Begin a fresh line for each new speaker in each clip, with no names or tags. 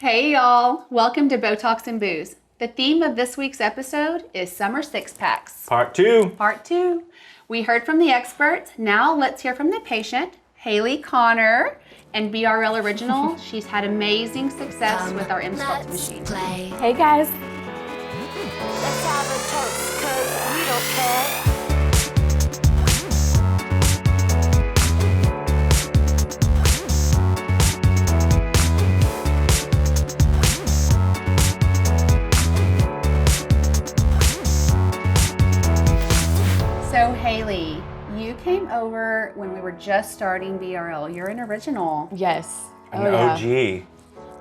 Hey y'all, welcome to Botox and Booze. The theme of this week's episode is Summer Six Packs.
Part 2.
Part 2. We heard from the experts, now let's hear from the patient, Haylie Connor, and BRL Original. She's had amazing success with our EMSculpt machine.
Hey guys.
Let's have a toast, 'cause we don't care.
So Haylie, you came over when we were just starting BRL. You're an original.
Yes.
An OG.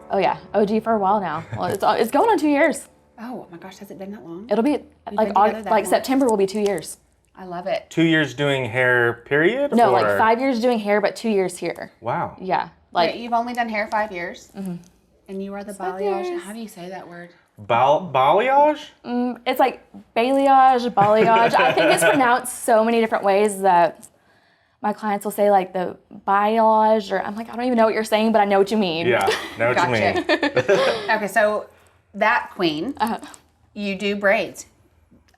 Oh yeah, OG for a while now. Well, it's going on 2 years.
Oh my gosh, has it been that long?
It'll be
been together that long?
September will be 2 years.
I love it.
2 years doing hair, period?
No,
or?
like 5 years doing hair, but 2 years here.
Wow.
Yeah,
Wait,
like
you've only done hair 5 years? Mm-hmm. And you are the balayage.
years.
How do you say that word?
Balayage?
it's like balayage, balayage. I think it's pronounced so many different ways that my clients will say like the balayage, or I'm like, I don't even know what you're saying, but I know what you mean.
Yeah, know what you mean.
Okay, so that queen, you do braids.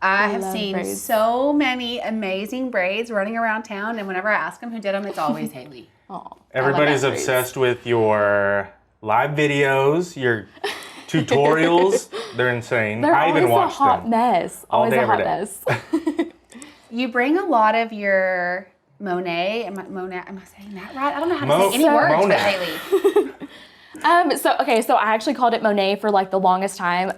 I have
love
seen
braids.
so many amazing braids running around town, and whenever I ask them who did them, it's always Haylie.
Aw.
Everybody's
braids.
obsessed with your live videos, your tutorials. They're insane.
They're
I even
always
watched
a hot
them.
mess.
All
Always
day,
a hot
every day.
mess.
You bring a lot of your Monet, am I saying that right? I don't know how to say any words
Monet.
with Haylie.
So I actually called it Monet for like the longest time,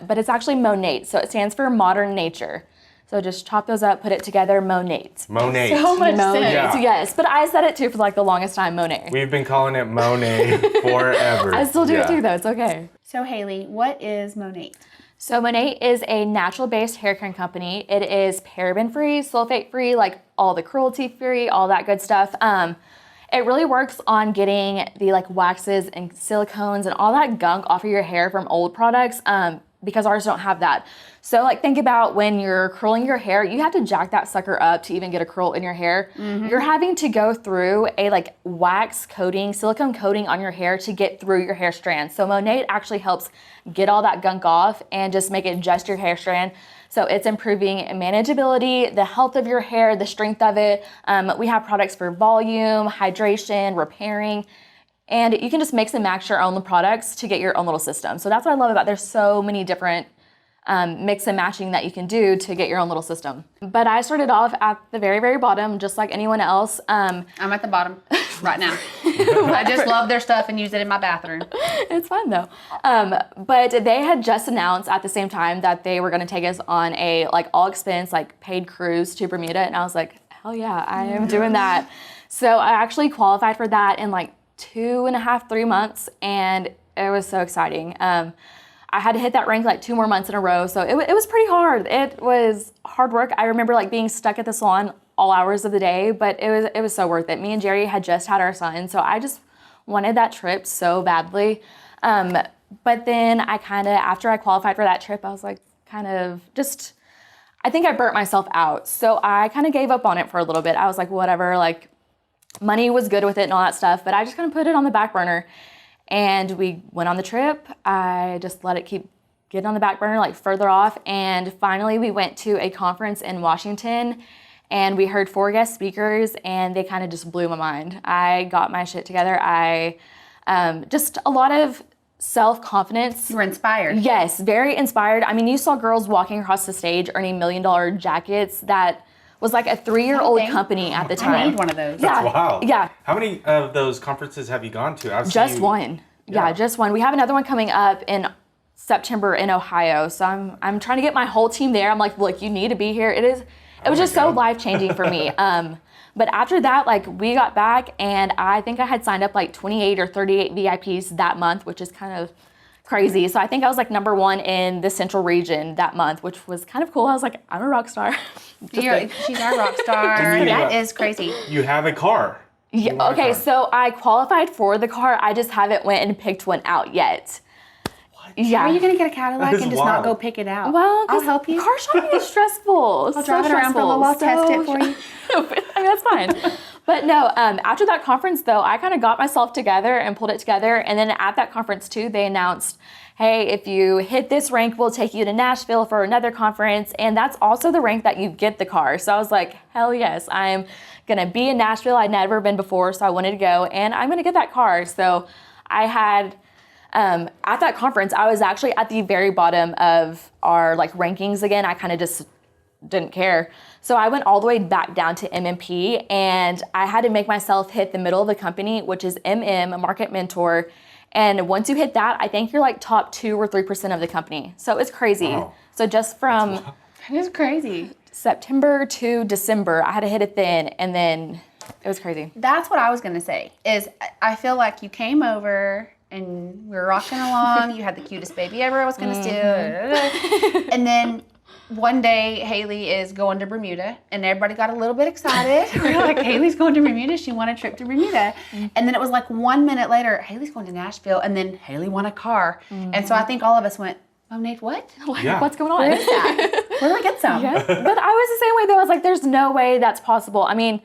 but it's actually Monate. So it stands for modern nature. So just chop those up, put it together, Monate.
Monet.
So much
Monate,
sense.
Yeah.
yes. But I said it too for like the longest time, Monet.
We've been calling it Monet forever.
I still do
Yeah.
it too though, it's okay.
So Haylie, what is Monet?
So Monate is a natural-based hair care company. It is paraben-free, sulfate-free, like all the cruelty-free, all that good stuff. It really works on getting the like waxes and silicones and all that gunk off of your hair from old products because ours don't have that. So like think about when you're curling your hair, you have to jack that sucker up to even get a curl in your hair. You're having to go through a like wax coating, silicone coating on your hair to get through your hair strand. So Monate actually helps get all that gunk off and just make it just your hair strand. So it's improving manageability, the health of your hair, the strength of it. We have products for volume, hydration, repairing, and you can just mix and match your own products to get your own little system. So that's what I love about it. There's so many different mix and matching that you can do to get your own little system. But I started off at the very, very bottom, just like anyone else.
I'm at the bottom right now. I just love their stuff and use it in my bathroom.
It's fun though. But they had just announced at the same time that they were gonna take us on a like all expense, like paid cruise to Bermuda. And I was like, hell yeah, I am doing that. So I actually qualified for that in like 2.5, 3 months. And it was so exciting. I had to hit that rank like 2 more months in a row. So it was pretty hard. It was hard work. I remember like being stuck at the salon all hours of the day, but it was so worth it. Me and Jerry had just had our son. So I just wanted that trip so badly. But then I kind of, after I qualified for that trip, I was like, I think I burnt myself out. So I kind of gave up on it for a little bit. I was like, whatever, like money was good with it and all that stuff, but I just kind of put it on the back burner. And we went on the trip. I just let it keep getting on the back burner, like further off. And finally we went to a conference in Washington and we heard 4 guest speakers and they kind of just blew my mind. I got my shit together. Just a lot of self-confidence.
You were inspired.
Yes, very inspired. I mean, you saw girls walking across the stage earning $1 million jackets that was like a 3-year-old
Okay.
company at the
I
time.
need one of those.
Yeah.
Wow.
Yeah.
How many of those conferences have you gone to? I've
Just
seen you-
one. Yeah, just one. We have another one coming up in September in Ohio. So I'm trying to get my whole team there. I'm like, look, you need to be here. It was just so life-changing for me. But after that, like we got back and I think I had signed up like 28 or 38 VIPs that month, which is kind of crazy. So I think I was like number 1 in the central region that month, which was kind of cool. I was like, I'm a rock star.
She's our rock star. That is crazy.
You have a car.
Yeah,
You want a
okay,
car.
so I qualified for the car. I just haven't went and picked one out yet.
What?
Yeah.
Are you going to get a Cadillac
That is
and just not
wild.
go pick it out?
Well,
I'll help you.
Car shopping is stressful.
I'll drive it around for a little while, test it for you.
I mean, that's fine. But no, after that conference though, I kind of got myself together and pulled it together. And then at that conference too, they announced, hey, if you hit this rank, we'll take you to Nashville for another conference. And that's also the rank that you get the car. So I was like, hell yes, I'm gonna be in Nashville. I'd never been before, so I wanted to go and I'm gonna get that car. So I had, at that conference, I was actually at the very bottom of our like rankings again. I kind of just didn't care. So I went all the way back down to MMP and I had to make myself hit the middle of the company, which is MM, a market mentor. And once you hit that, I think you're like top 2 or 3% of the company. So it's crazy.
Wow.
So just from
That is crazy.
September to December, I had to hit it then, and then it was crazy.
That's what I was gonna say. Is I feel like you came over and we were rocking along. You had the cutest baby ever. I was gonna steal. And then one day, Haylie is going to Bermuda, and everybody got a little bit excited. We were like, Haylie's going to Bermuda. She won a trip to Bermuda. And then it was like 1 minute later, Haylie's going to Nashville, and then Haylie won a car. And so I think all of us went, oh, Nate, what?
Yeah.
What's going on?
Where is that? Where do I get some?
Yeah. But I was the same way though. I was like, there's no way that's possible. I mean,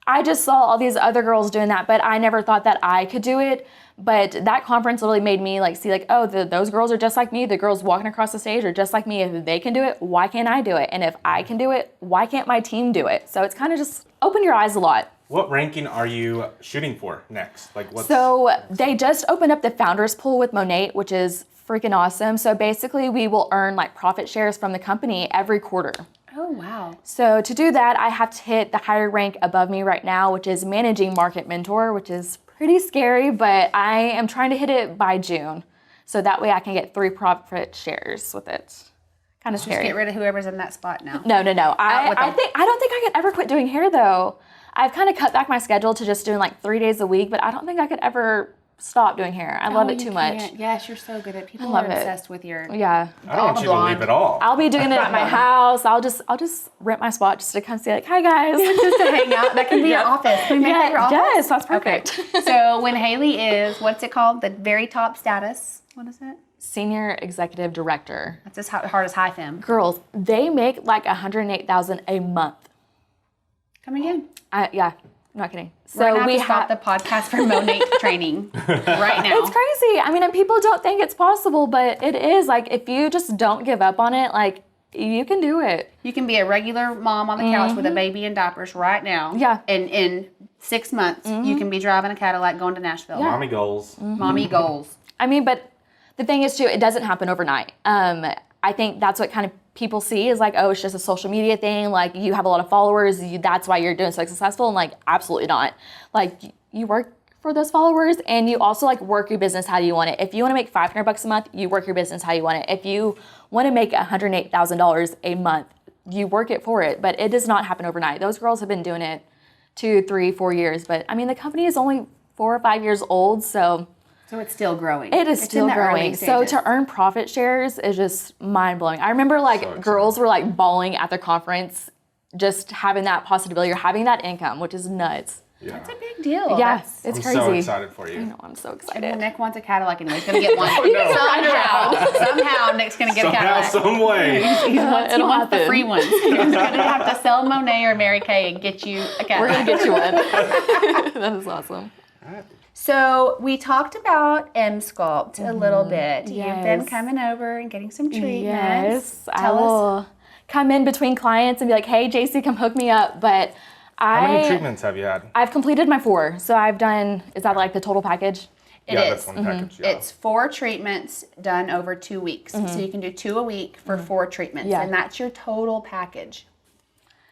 I just saw all these other girls doing that, but I never thought that I could do it. But that conference really made me like see like, oh, those girls are just like me. The girls walking across the stage are just like me. If they can do it, why can't I do it? And if I can do it, why can't my team do it? So it's kind of just open your eyes a lot.
What ranking are you shooting for next? Like what's
So they just opened up the founders pool with Monate, which is freaking awesome. So basically we will earn like profit shares from the company every quarter.
Oh, wow.
So to do that, I have to hit the higher rank above me right now, which is managing market mentor, which is pretty scary, but I am trying to hit it by June. So that way I can get 3 profit shares with it. Kind of
Just
scary.
get rid of whoever's in that spot now.
No.
Out with
I
them.
don't think I could ever quit doing hair though. I've kind of cut back my schedule to just doing like 3 days a week, but I don't think I could ever stop doing hair. I love it too much.
Yes, you're so good at it. People
love
are
it.
obsessed with your...
Yeah.
I don't want you to leave at all.
I'll be doing it at my house. I'll just rent my spot just to come say like, hi guys.
Just to hang out. That can be your office. Can we make that your office?
Yes, that's perfect.
Okay. So when Haylie is, what's it called? The very top status. What is it?
Senior executive director.
That's as hard as high fem.
Girls, they make like $108,00000 a month.
Come again.
Yeah, I'm not kidding.
So
So
we
we
stop
have.
the podcast for Monate training right now.
It's crazy. I mean, and people don't think it's possible, but it is. Like, if you just don't give up on it, like, you can do it.
You can be a regular mom on the couch with a baby in diapers right now.
Yeah.
And in 6 months, you can be driving a Cadillac going to Nashville.
Mommy goals.
Mommy goals.
I mean, but the thing is, too, it doesn't happen overnight. I think that's what kind of people see is like, oh, it's just a social media thing. Like, you have a lot of followers. That's why you're doing so successful. And, like, absolutely not. Like, you work for those followers and you also, like, work your business how you want it. If you want to make $500 a month, you work your business how you want it. If you want to make $108,000 a month, you work it for it. But it does not happen overnight. Those girls have been doing it 2, 3, 4 years. But, I mean, the company is only 4 or 5 years old, so...
So it's still growing.
It is
It's
still
in the early
growing. So
stages.
to earn profit shares is just mind blowing. I remember like
exciting.
girls were like bawling at the conference, just having that possibility or having that income, which is nuts.
Yeah.
It's a big deal.
Yes,
That's-
it's
I'm
crazy.
so excited for you.
I know, I'm so
Well,
excited.
Nick wants a Cadillac anyway. He's going to get one. Somehow Nick's going to get a
Somehow,
Cadillac.
some way.
He wants
It'll
the
happen.
free ones. He's going to have to sell Monet or Mary Kay and get you a Cadillac.
We're gonna get you one. That is awesome.
So we talked about EMSculpt a little bit. You've been
Yes.
coming over and getting some treatments.
Yes, I
Tell us.
will come in between clients and be like, "Hey, JC, come hook me up." But
How many treatments have you had?
I've completed my 4. So I've done. Is that like the total package?
It
Yeah,
is.
that's one package. Yeah.
It's 4 treatments done over 2 weeks. So you can do 2 a week for 4 treatments.
Yeah.
And that's your total package.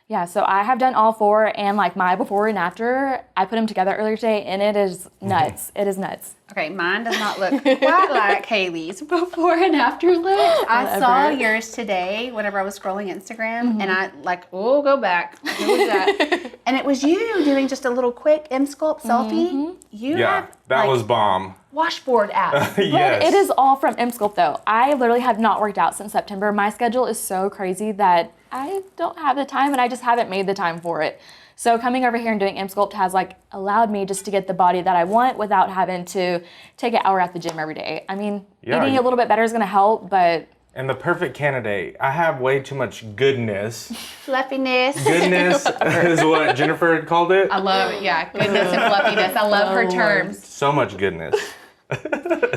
Yeah, so I have done all 4, and like my before and after, I put them together earlier today, and it is nuts. It is nuts.
Okay, mine does not look quite like Haylie's before and after looks. I saw
Whatever.
yours today whenever I was scrolling Instagram, and I go back. Who was that? And it was you doing just a little quick EMSculpt selfie. You
Yeah,
have
that
like,
was bomb.
washboard app.
Yes.
But it is all from EMSculpt though. I literally have not worked out since September. My schedule is so crazy that I don't have the time, and I just haven't made the time for it. So coming over here and doing EMSculpt has like allowed me just to get the body that I want without having to take an hour at the gym every day. I mean,
Yeah,
eating
you-
a little bit better is gonna help, but
And the perfect candidate. I have way too much goodness.
Fluffiness.
Goodness is what Jennifer had called it.
I love it. Yeah, goodness and fluffiness. I love her terms.
So much goodness.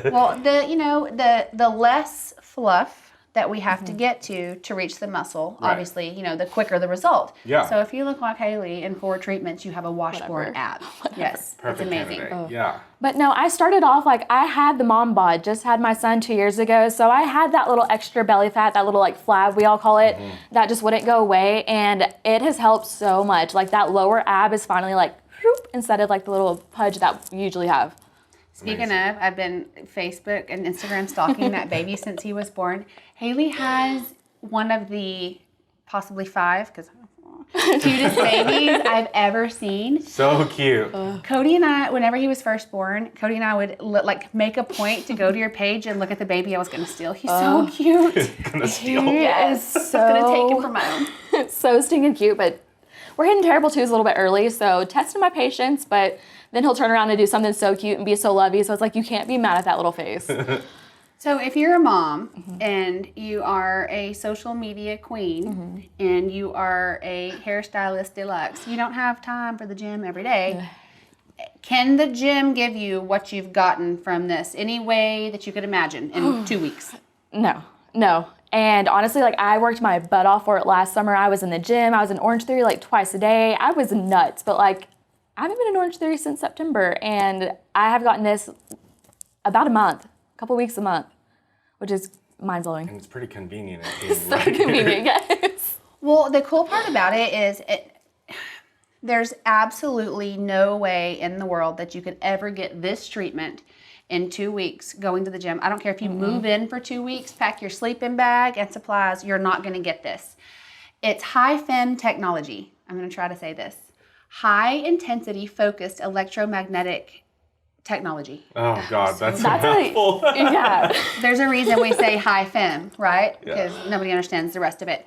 Well, the less fluff that we have to get to reach the muscle,
Right.
obviously, the quicker the result.
Yeah.
So if you look like Haylie in 4 treatments, you have a washboard
Whatever.
ab. Yes,
Perfect
it's amazing.
candidate. Yeah.
But no, I started off like I had the mom bod, just had my son 2 years ago. So I had that little extra belly fat, that little like flab, we all call it, that just wouldn't go away. And it has helped so much. Like that lower ab is finally like, whoop, instead of like the little pudge that we usually have.
Speaking of, I've been Facebook and Instagram stalking that baby since he was born. Haylie has one of the possibly 5, because cutest babies I've ever seen.
So cute.
Cody and I, whenever he was first born, Cody and I would make a point to go to your page and look at the baby I was going to steal. He's so cute.
Gonna steal.
He is
I was going to take him for my own.
so stinking cute, but we're hitting terrible twos a little bit early, so testing my patience, but then he'll turn around and do something so cute and be so lovey, so it's like you can't be mad at that little face.
So if you're a mom and you are a social media queen and you are a hairstylist deluxe, you don't have time for the gym every day. Can the gym give you what you've gotten from this any way that you could imagine in 2 weeks?
No. And honestly, like I worked my butt off for it last summer. I was in the gym. I was in Orange Theory like twice a day. I was nuts, but like I haven't been in Orange Theory since September, and I have gotten this about a month, a couple weeks a month, which is mind-blowing.
And it's pretty convenient.
So convenient, yes.
Well, the cool part about it is there's absolutely no way in the world that you could ever get this treatment in 2 weeks going to the gym. I don't care if you move in for 2 weeks, pack your sleeping bag and supplies, you're not going to get this. It's high FEM technology. I'm going to try to say this. High intensity focused electromagnetic technology.
Oh God, that's a
That's like,
mouthful.
yeah.
There's a reason we say high FEM, right? Because nobody understands the rest of it.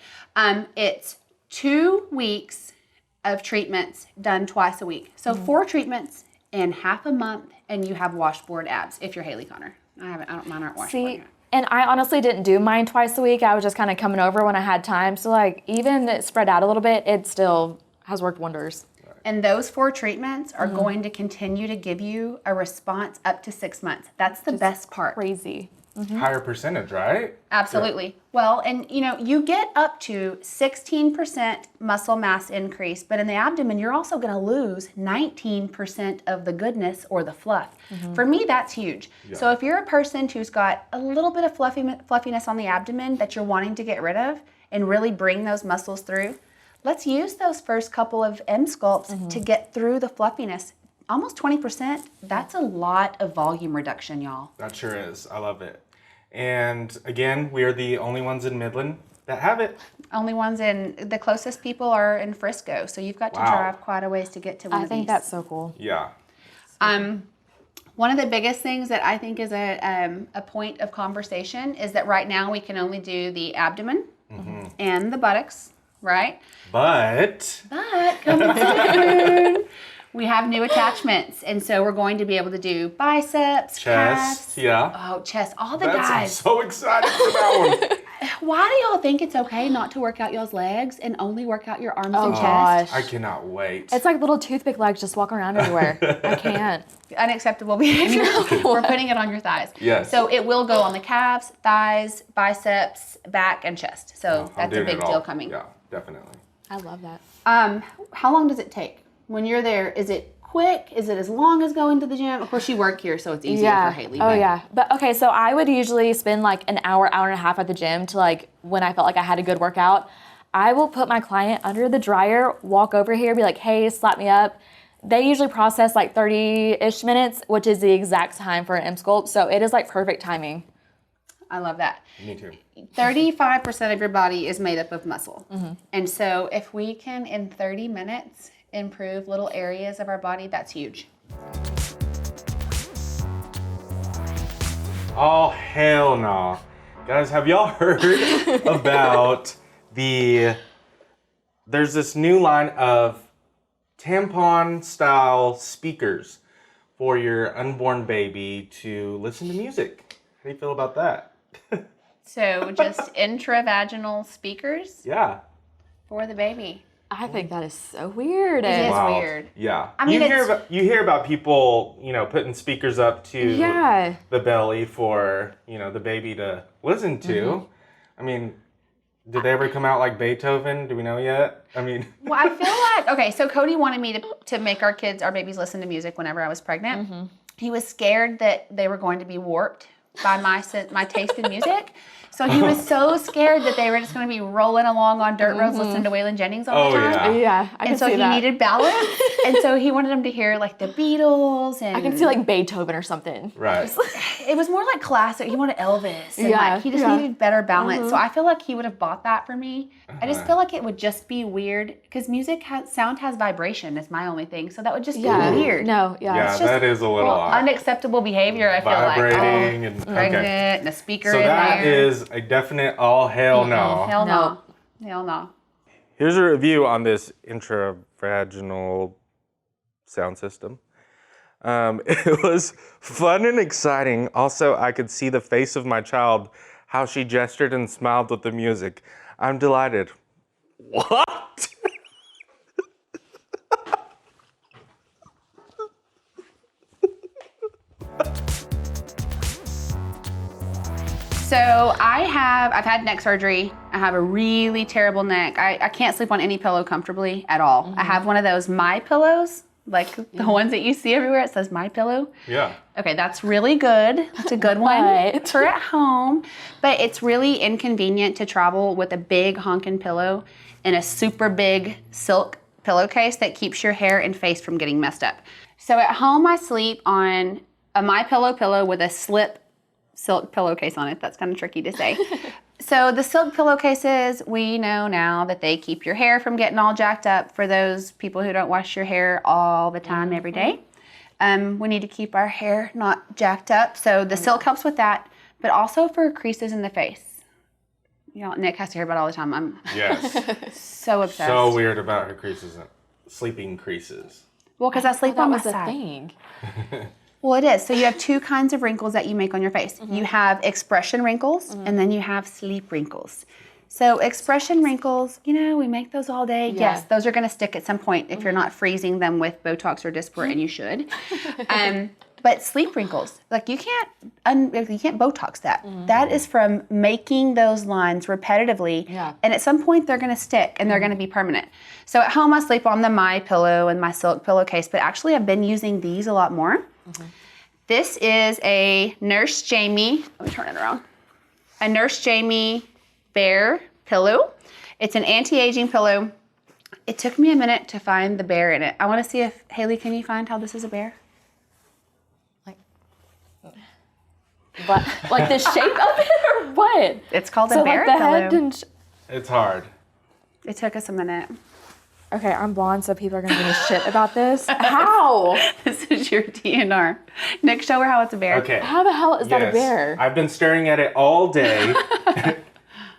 It's 2 weeks of treatments done twice a week. So 4 treatments in half a month, and you have washboard abs. If you're Haylie Connor, mine aren't washboard.
See, and I honestly didn't do mine twice a week. I was just kind of coming over when I had time. So like even it spread out a little bit, it still has worked wonders.
And those 4 treatments are going to continue to give you a response up to 6 months. That's the best part.
Crazy.
Higher percentage, right?
Absolutely. Well, and you get up to 16% muscle mass increase, but in the abdomen, you're also going to lose 19% of the goodness or the fluff. For me, that's huge.
Yeah.
So if you're a person who's got a little bit of fluffiness on the abdomen that you're wanting to get rid of and really bring those muscles through, let's use those first couple of EMSculpts to get through the fluffiness. Almost 20%, that's a lot of volume reduction, y'all.
That sure is. I love it. And again, we are the only ones in Midland that have it.
Only ones the closest people are in Frisco, so you've got to
Wow.
drive quite a ways to get to one
I
of
think
these.
that's so cool.
Yeah.
One of the biggest things that I think is a point of conversation is that right now we can only do the abdomen and the buttocks, right?
But
But coming soon, we have new attachments, and so we're going to be able to do biceps,
chest,
calves,
yeah.
oh, chest, all the
I'm
guys.
so excited for that one.
Why do y'all think it's okay not to work out y'all's legs and only work out your arms and chest?
Gosh.
I cannot wait.
It's like little toothpick legs just walking around everywhere. I can't.
Unacceptable behavior. We're putting it on your thighs.
Yes.
So it will go on the calves, thighs, biceps, back, and chest. So
I'm
that's a
doing
big
it all.
deal coming.
Yeah, definitely.
I love that.
How long does it take when you're there? Is it quick? Is it as long as going to the gym? Of course, you work here, so it's easier for Haylie.
Oh, yeah. But okay, so I would usually spend like an hour, hour and a half at the gym to like when I felt like I had a good workout. I will put my client under the dryer, walk over here, be like, hey, slap me up. They usually process like 30-ish minutes, which is the exact time for an EMSculpt. So it is like perfect timing.
I love that.
Me too.
35% of your body is made up of muscle. And so if we can, in 30 minutes, improve little areas of our body, that's huge.
Oh, hell no. Guys, have y'all heard about there's this new line of tampon-style speakers for your unborn baby to listen to music. How do you feel about that?
So just intravaginal speakers
Yeah.
for the baby.
I think that is so weird.
It is
Wow.
weird.
Yeah.
I mean,
you hear about people, putting speakers up to
Yeah.
the belly for, the baby to listen to. I mean, did they ever come out like Beethoven? Do we know yet? I mean,
Well, I feel like, okay, so Cody wanted me to make our babies listen to music whenever I was pregnant. He was scared that they were going to be warped by my taste in music. So he was so scared that they were just going to be rolling along on dirt roads listening to Waylon Jennings all the time.
Yeah, I can
And so
see
he
that.
needed balance. And so he wanted them to hear like the Beatles and
I can see like Beethoven or something.
right.
it was more like classic. He wanted Elvis. And
Yeah,
like he just
yeah.
needed better balance. So I feel like he would have bought that for me. I just feel like it would just be weird because sound has vibration is my only thing. So that would just be weird.
No,
Yeah,
just
that is a little odd.
Unacceptable behavior, I feel
Vibrating
like.
and
Pregnant
okay.
and a speaker
So
in
that
there.
is a definite all hell no.
Hell no.
No.
Hell no.
Here's a review on this intravaginal sound system. It was fun and exciting. Also, I could see the face of my child, how she gestured and smiled with the music. I'm delighted. What?
So I've had neck surgery. I have a really terrible neck. I can't sleep on any pillow comfortably at all. I have one of those My Pillows, like the ones that you see everywhere. It says My Pillow.
Yeah.
Okay, that's really good. That's a good one
But-
for at home. But it's really inconvenient to travel with a big honkin' pillow and a super big silk pillowcase that keeps your hair and face from getting messed up. So at home I sleep on a My Pillow with a slip silk pillowcase on it. That's kind of tricky to say. So the silk pillowcases, we know now that they keep your hair from getting all jacked up for those people who don't wash your hair all the time every day. We need to keep our hair not jacked up. So the silk helps with that, but also for creases in the face. Nick has to hear about it all the time. I'm
Yes.
so obsessed.
So weird about her creases, sleeping creases.
Well, because I sleep
That
on my
was a
side.
thing.
Well, it is. So you have two kinds of wrinkles that you make on your face. You have expression wrinkles, and then you have sleep wrinkles. So expression wrinkles, we make those all day.
Yeah.
Yes, those are going to stick at some point if you're not freezing them with Botox or Dysport, and you should. But sleep wrinkles, like you can't Botox that. That is from making those lines repetitively, and at some point they're going to stick and they're going to be permanent. So at home I sleep on the My Pillow and my silk pillowcase, but actually I've been using these a lot more. This is a Nurse Jamie. Let me turn it around. A Nurse Jamie bear pillow. It's an anti-aging pillow. It took me a minute to find the bear in it. I want to see if Haylie, can you find how this is a bear?
But like the shape of it or what?
It's called a
So
bear
like the
pillow.
head didn't.
It's hard.
It took us a minute.
Okay, I'm blonde, so people are gonna give me shit about this. How?
This is your DNR. Nick, show her how it's a bear.
Okay.
How the hell is that a
Yes.
bear?
I've been staring at it all day.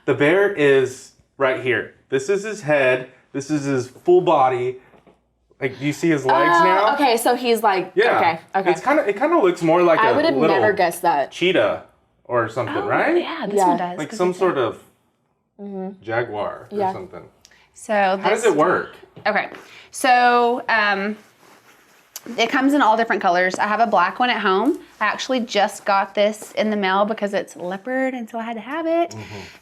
The bear is right here. This is his head. This is his full body. Like, do you see his legs now?
Okay, so he's like.
Yeah.
Okay.
It kind of looks more like
I
a
would have
little
never guessed that.
cheetah or something, right?
Yeah, this
Yeah.
one does.
Like
'cause
some
it's
sort of jaguar or
Yeah.
something.
So
How does it work?
Okay, so it comes in all different colors. I have a black one at home. I actually just got this in the mail because it's leopard, and so I had to have it.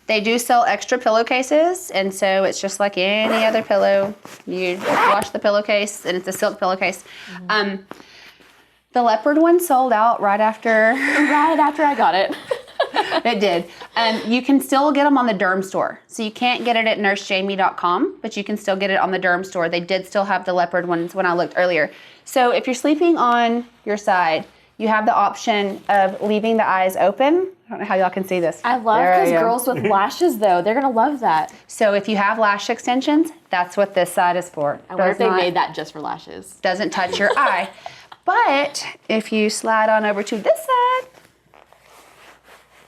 They do sell extra pillowcases, and so it's just like any other pillow. You wash the pillowcase, and it's a silk pillowcase. The leopard one sold out right after.
Right after I got it.
It did. You can still get them on the Derm store. So you can't get it at nursejamie.com, but you can still get it on the Derm store. They did still have the leopard ones when I looked earlier. So if you're sleeping on your side, you have the option of leaving the eyes open. I don't know how y'all can see this.
I love
There
because
am.
girls with lashes, though, they're gonna love that.
So if you have lash extensions, that's what this side is for.
I wonder if they
not-
made that just for lashes.
doesn't touch your eye. But if you slide on over to this side,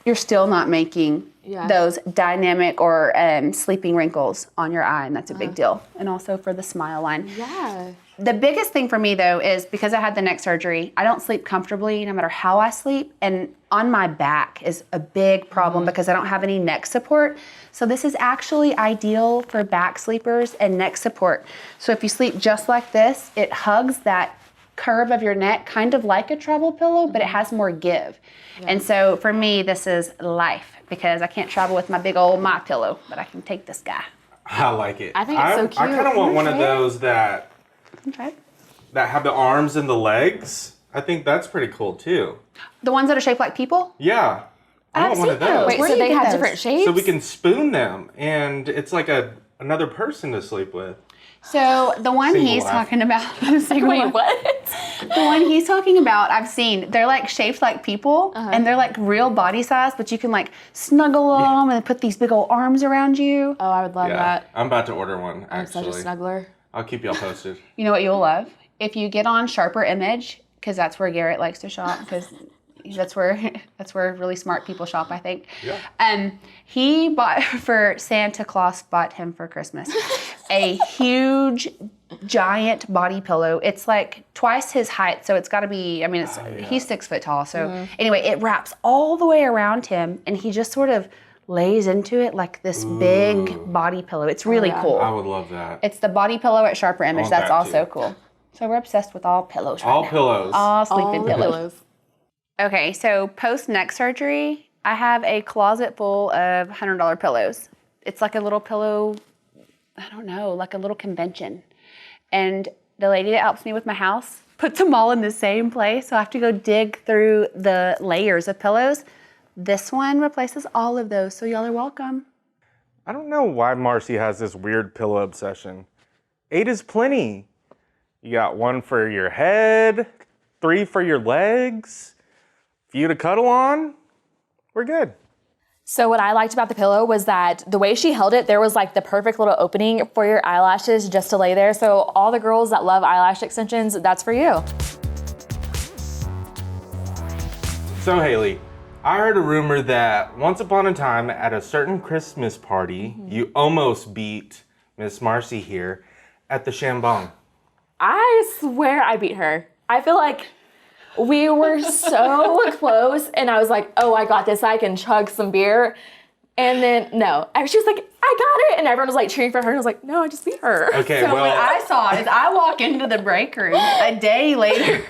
you're still not making those dynamic or sleeping wrinkles on your eye, and that's a big deal. And also for the smile line.
Yeah.
The biggest thing for me though is because I had the neck surgery, I don't sleep comfortably no matter how I sleep. And on my back is a big problem because I don't have any neck support. So this is actually ideal for back sleepers and neck support. So if you sleep just like this, it hugs that curve of your neck, kind of like a travel pillow, but it has more give. And so for me, this is life because I can't travel with my big old My Pillow, but I can take this guy.
I like it.
I think it's so cute.
I kind of want one of those that
Okay.
have the arms and the legs. I think that's pretty cool too.
The ones that are shaped like people?
Yeah. I want one of those.
Wait,
Where
so
do you
they
get
have
those?
different shapes?
So we can spoon them, and it's like another person to sleep with.
So the one
Single
he's
laugh.
talking about,
Wait, what?
the one he's talking about, I've seen. They're like shaped like people, and they're like real body size, but you can like snuggle them and put these big old arms around you.
Oh, I would love that.
I'm about to order one,
I'm such
actually.
a snuggler.
I'll keep y'all posted.
You know what you'll love? If you get on Sharper Image, because that's where Garrett likes to shop, because that's where really smart people shop, I think.
Yeah.
He bought for Santa Claus bought him for Christmas a huge, giant body pillow. It's like twice his height, so it's got to be. I mean, he's 6 foot tall. So anyway, it wraps all the way around him, and he just sort of lays into it like this big body pillow. It's really cool.
I would love that.
It's the body pillow at Sharper Image.
want
That's
that
also
too.
cool. So we're obsessed with all pillows right
All
now.
pillows.
All sleeping
All
pillows. Okay, so post neck surgery, I have a closet full of $100 pillows. It's like a little pillow, I don't know, like a little convention. And the lady that helps me with my house puts them all in the same place. So I have to go dig through the layers of pillows. This one replaces all of those, so y'all are welcome.
I don't know why Marcy has this weird pillow obsession. 8 is plenty. You got 1 for your head, 3 for your legs, for you to cuddle on. We're good.
So what I liked about the pillow was that the way she held it, there was like the perfect little opening for your eyelashes just to lay there. So all the girls that love eyelash extensions, that's for you.
So Haylie, I heard a rumor that once upon a time at a certain Christmas party, you almost beat Miss Marcy here at the Shambong.
I swear I beat her. I feel like we were so close and I was like, oh, I got this. I can chug some beer. And then, no. And she was like, I got it. And everyone was like cheering for her. And I was like, no, I just beat her.
Okay,
So
well,
what I saw is I walk into the break room a day later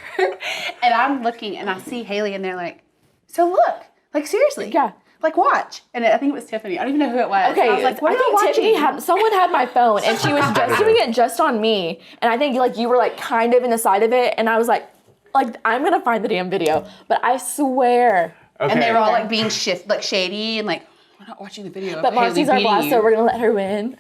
and I'm looking and I see Haylie in there like, so look, like seriously.
Yeah.
Like watch. And I think it was Tiffany. I don't even know who it was.
Okay,
I was like, what
I
are you
think Tiffany
watching?
someone had my phone and she was just doing it just on me. And I think like you were like kind of in the side of it. And I was like I'm gonna find the damn video. But I swear.
okay.
And they were all like being shady and like, we're not watching the video.
But Marcy's our boss, so we're gonna let her win.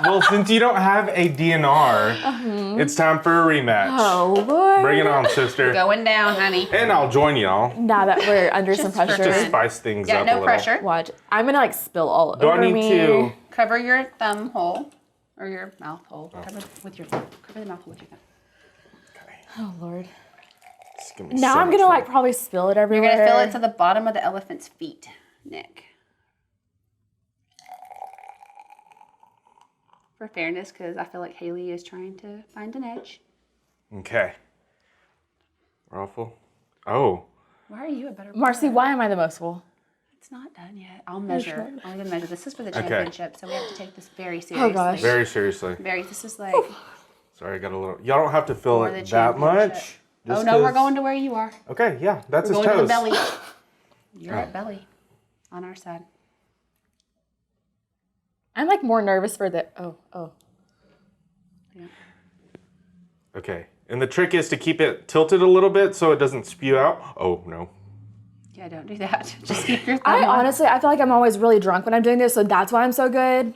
Well, since you don't have a DNR, it's time for a rematch.
Oh Lord.
Bring it on, sister.
Going down, honey.
And I'll join y'all.
Now that we're under some
for
pressure.
Just spice things
Yeah,
up a
no
little.
pressure.
Watch. I'm gonna like spill all
Do
over
I need
me.
to?
Cover your thumb hole or your mouth hole. Cover with your thumb. Cover the mouth hole with your thumb.
Oh Lord.
It's gonna be
Now
so
I'm
much
gonna
fun.
like probably spill it
You're
everywhere.
gonna fill it to the bottom of the elephant's feet, Nick. For fairness, because I feel like Haylie is trying to find an edge.
Okay. We're all full. Oh.
Why are you a better
Marcy, why am I the most full?
It's not done yet. I'll measure. I'm gonna measure. This is for the
Okay.
championship, so we have to take this very seriously.
Oh, gosh.
Very seriously.
Very. This is like.
Sorry, I got a little. Y'all don't have to fill
For the
it that much.
championship.
just
Oh no, we're
'cause-
going to where you are.
Okay, yeah, that's
We're
his
going to
toes.
the belly. You're at belly, on our side.
I'm like more nervous for the oh.
Yeah.
Okay, and the trick is to keep it tilted a little bit so it doesn't spew out. Oh no.
Yeah, don't do that. Just keep your thumb
I
on.
honestly I feel like I'm always really drunk when I'm doing this, so that's why I'm so good.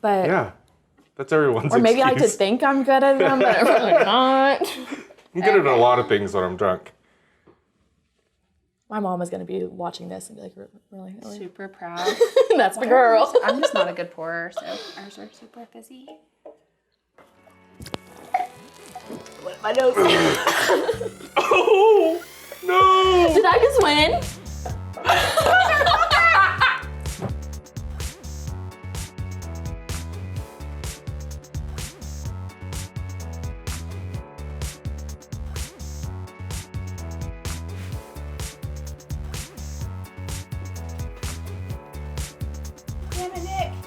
But
Yeah, that's everyone's
or maybe I like to
excuse.
think I'm good at them, but I'm really not.
I'm good at a lot of things when I'm drunk.
My mom is gonna be watching this and be like, really?
Super proud.
That's the girl.
I'm just not a good pourer, so ours are super fizzy.
My nose.
Oh no!
Did I just win?
Damn it, Nick.